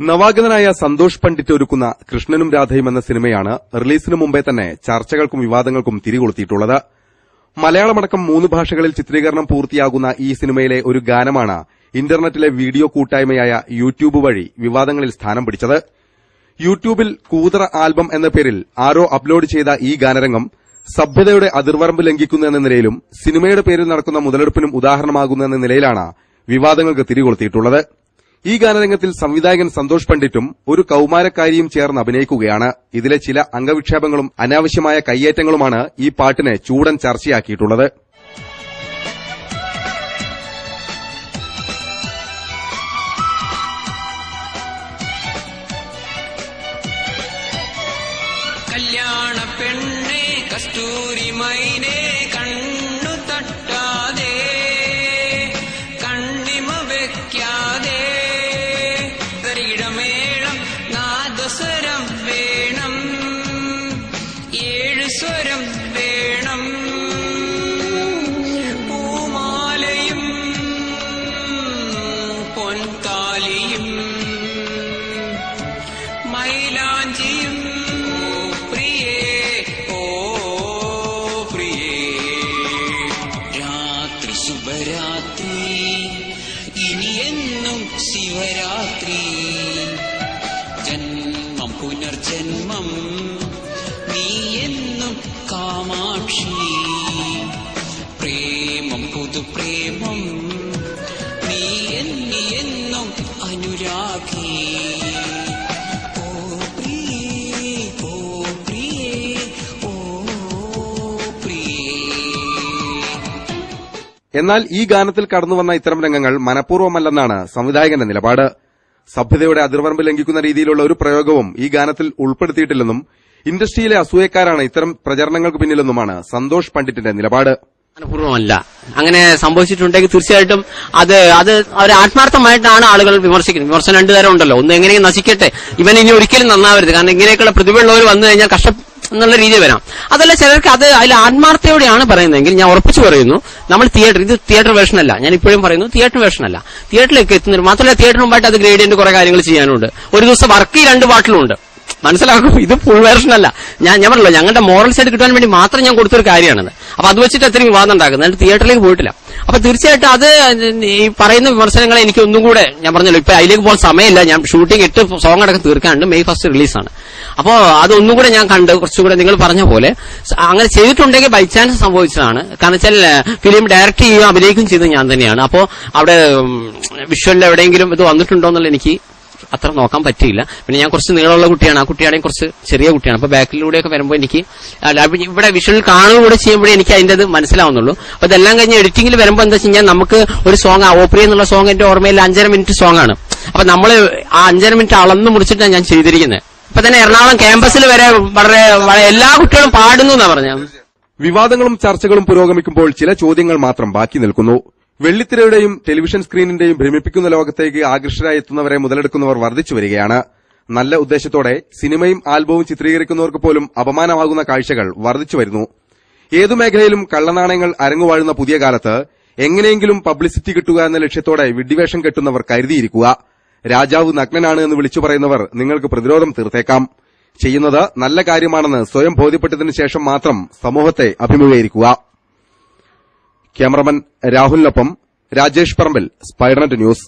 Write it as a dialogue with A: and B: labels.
A: നവാഗതനായ സന്തോഷ് പണ്ഡിറ്റ് ഒരുക്കുന്ന കൃഷ്ണനും രാധയും എന്ന സിനിമയാണ് റിലീസിനു മുമ്പേ തന്നെ ചർച്ചകൾക്കും വിവാദങ്ങൾക്കും തിരികൊളുത്തിയിട്ടുള്ളത്. മലയാളമടക്കം 3 ഭാഷകളിൽ ചിത്രീകരണം പൂർത്തിയാകുന്ന ഈ സിനിമയിലെ ഒരു ഗാനമാണ് ഇന്റർനെറ്റിലെ വീഡിയോ കൂട്ടായ്മയായ യൂട്യൂബ് വഴി വിവാദങ്ങളിൽ സ്ഥാനം പിടിച്ചത്. യൂട്യൂബിൽ കൂതറ ആൽബം എന്ന പേരിൽ ആരോ അപ്ലോഡ് ചെയ്ത ഈ ഗാനരംഗം സഭ്യതയുടെ അതിർവരമ്പ് ലംഘിക്കുന്നു എന്ന നിലയിലും സിനിമയുടെ പേരിൽ നടക്കുന്ന മുതലെടുപ്പിനും ഉദാഹരണമാകുന്നു എന്ന നിലയിലാണ് വിവാദങ്ങൾക്ക് തിരികൊളുത്തിയിട്ടുള്ളത്. ഈ ഗാനരംഗത്തിൽ സംവിധായകൻ സന്തോഷ് പണ്ഡിറ്റും ഒരു കൌമാരക്കാരിയും ചേർന്ന് അഭിനയിക്കുകയാണ്. ഇതിലെ ചില അംഗവിക്ഷേപങ്ങളും അനാവശ്യമായ കയ്യേറ്റങ്ങളുമാണ് ഈ പാട്ടിനെ ചൂടൻ ചർച്ചയാക്കിയിട്ടുള്ളത്.
B: കല്യാണ പെണ്ണേ കസ്തൂരി മൈനേ കണ്ണു തട്ടാതെ കണ്ണിമ വെക്കാതെ തരികിടമേളം നാദസ്വരം വേണം 7 സ്വരം വേണം പൂമാലയും പൊൻതാലിയും മൈലാഞ്ചിയും ശുഭരാത്രി ഇനിയെന്നും ശിവരാത്രി ജന്മം പുനർജന്മം നീ എന്നും കാമാക്ഷി പ്രേമം പുതുപ്രേമം നീ എന്നും അനുരാഗി
A: എന്നാൽ ഈ ഗാനത്തിൽ കടന്നുവന്ന ഇത്തരം രംഗങ്ങൾ മനഃപൂർവ്വമല്ലെന്നാണ് സംവിധായകന്റെ നിലപാട്. സഭ്യതയുടെ അതിർവരമ്പ് ലംഘിക്കുന്ന രീതിയിലുള്ള ഒരു പ്രയോഗവും ഈ ഗാനത്തിൽ ഉൾപ്പെടുത്തിയിട്ടില്ലെന്നും ഇൻഡസ്ട്രിയിലെ അസൂയക്കാരാണ് ഇത്തരം പ്രചരണങ്ങൾക്ക് പിന്നിലെന്നുമാണ് സന്തോഷ് പണ്ഡിറ്റിന്റെ നിലപാട്.
C: മനഃപൂർവ്വമല്ല. അങ്ങനെ സംഭവിച്ചിട്ടുണ്ടെങ്കിൽ തീർച്ചയായിട്ടും അത് ഒരു ആത്മാർത്ഥമായിട്ടാണ് ആളുകൾ വിമർശിക്കുന്നത്. വിമർശനം 2 തരം ഉണ്ടല്ലോ. ഒന്ന് എങ്ങനെയും നശിക്കട്ടെ, ഇവൻ ഇനി ഒരിക്കലും നന്നാവരുത്, കാരണം ഇങ്ങനെയൊക്കെയുള്ള പ്രതിഭയുള്ളവർ വന്നു കഴിഞ്ഞാൽ കഷ്ടം എന്നുള്ള രീതി വരാം. അതല്ല, ചിലർക്ക് അത് അതിൽ ആത്മാർത്ഥയോടെയാണ് പറയുന്നതെങ്കിൽ ഞാൻ ഉറപ്പിച്ചു പറയുന്നു, നമ്മൾ ഇത് തിയേറ്റർ വേർഷൻ അല്ല, ഞാൻ ഇപ്പോഴും പറയുന്നു തിയേറ്റർ വേർഷൻ അല്ല. തിയേറ്ററിലേക്ക് എത്തുന്നത് മാത്രമല്ല, തിയേറ്ററിന് മുമ്പായിട്ട് അത് ഗ്രേഡിയന്റ് കുറെ കാര്യങ്ങൾ ചെയ്യാനുണ്ട്. ഒരു ദിവസം വർക്ക് 2 പാട്ടിലുണ്ട്. മനസ്സിലാക്കും, ഇത് ഫുൾ വേർഷൻ അല്ല. ഞാൻ പറഞ്ഞല്ലോ, ഞങ്ങളുടെ മോറൽ സൈഡ് കിട്ടാൻ വേണ്ടി മാത്രം ഞാൻ കൊടുത്തൊരു കാര്യമാണത്. അപ്പൊ അത് വെച്ചിട്ട് അത്രയും വിവാദം ഉണ്ടാക്കുന്നത്, എന്നിട്ട് തിയേറ്ററിലേക്ക് പോയിട്ടില്ല. അപ്പൊ തീർച്ചയായിട്ടും അത് ഈ പറയുന്ന വിമർശനങ്ങളെ എനിക്ക് ഒന്നും കൂടെ, ഞാൻ പറഞ്ഞല്ലോ, ഇപ്പൊ അതിലേക്ക് പോകാൻ സമയമില്ല. ഞാൻ ഷൂട്ടിംഗ് 8 സോങ് അടക്കം തീർക്കാനുണ്ട്. May 1 റിലീസാണ്. അപ്പോ അതൊന്നും കൂടെ ഞാൻ കണ്ട് കുറച്ചുകൂടെ നിങ്ങൾ പറഞ്ഞ പോലെ അങ്ങനെ ചെയ്തിട്ടുണ്ടെങ്കിൽ ബൈ ചാൻസ് സംഭവിച്ചതാണ്. കാരണം വെച്ചാൽ ഫിലിം ഡയറക്ട് ചെയ്യുകയും അഭിനയിക്കുകയും ചെയ്തത് ഞാൻ തന്നെയാണ്. അപ്പോ അവിടെ വിഷ്വലിൽ എവിടെയെങ്കിലും ഇത് വന്നിട്ടുണ്ടോ എന്നുള്ള എനിക്ക് അത്ര നോക്കാൻ പറ്റിയില്ല. പിന്നെ ഞാൻ കുറച്ച് നീളമുള്ള കുട്ടിയാണ്, ആ കുട്ടിയാണെങ്കിൽ കുറച്ച് ചെറിയ കുട്ടിയാണ്. അപ്പൊ ബാക്കിലൂടെയൊക്കെ വരുമ്പോൾ എനിക്ക് ഇവിടെ വിഷ്വൽ കാണുകൂടെ ചെയ്യുമ്പോഴേ എനിക്ക് അതിന്റെ അത് മനസ്സിലാവുന്നുള്ളൂ. അപ്പൊ ഇതെല്ലാം കഴിഞ്ഞ് എഡിറ്റിംഗിൽ വരുമ്പോൾ എന്താ വെച്ച് കഴിഞ്ഞാൽ നമുക്ക് ഒരു സോങ് ഓപ്പറി എന്നുള്ള സോങ് എന്റെ ഓർമ്മയിൽ 5.5 മിനിറ്റ് സോങ് ആണ്. അപ്പൊ നമ്മൾ ആ 5.5 മിനിറ്റ് അളന്ന് മുറിച്ചിട്ടാണ് ഞാൻ ചെയ്തിരിക്കുന്നത്. ഇപ്പൊ തന്നെ എറണാകുളം ക്യാമ്പസിൽ വരെ വളരെ എല്ലാ കുട്ടികളും പാടുന്നു എന്നാ പറഞ്ഞ.
A: വിവാദങ്ങളും ചർച്ചകളും പുരോഗമിക്കുമ്പോൾ ചില ചോദ്യങ്ങൾ മാത്രം ബാക്കി നിൽക്കുന്നു. വെള്ളിത്തിരയുടെയും ടെലിവിഷൻ സ്ക്രീനിന്റെയും ഭ്രമിപ്പിക്കുന്ന ലോകത്തേക്ക് ആകൃഷ്ടരായി എത്തുന്നവരെ മുതലെടുക്കുന്നവർ വർദ്ധിച്ചു വരികയാണ്. നല്ല ഉദ്ദേശത്തോടെ സിനിമയും ആൽബവും ചിത്രീകരിക്കുന്നവർക്ക് പോലും അപമാനമാകുന്ന കാഴ്ചകൾ വർദ്ധിച്ചു വരുന്നു. ഏതു മേഖലയിലും കള്ളനാണയങ്ങൾ അരങ്ങുവാഴുന്ന പുതിയ കാലത്ത് എങ്ങനെയെങ്കിലും പബ്ലിസിറ്റി കിട്ടുക എന്ന ലക്ഷ്യത്തോടെ വിഡ്ഢിവേഷം കെട്ടുന്നവർ കരുതിയിരിക്കുക. രാജാവ് നഗ്നനാണ് എന്ന് വിളിച്ചു പറയുന്നവർ നിങ്ങൾക്ക് പ്രതിരോധം തീർത്തേക്കാം. ചെയ്യുന്നത് നല്ല കാര്യമാണെന്ന് സ്വയം ബോധ്യപ്പെട്ടതിനു ശേഷം മാത്രം സമൂഹത്തെ അഭിമുഖീകരിക്കുക. ക്യാമറമാൻ രാഹുലിനൊപ്പം രാജേഷ് പറമ്പിൽ, സ്പൈഡർനെറ്റ് ന്യൂസ്.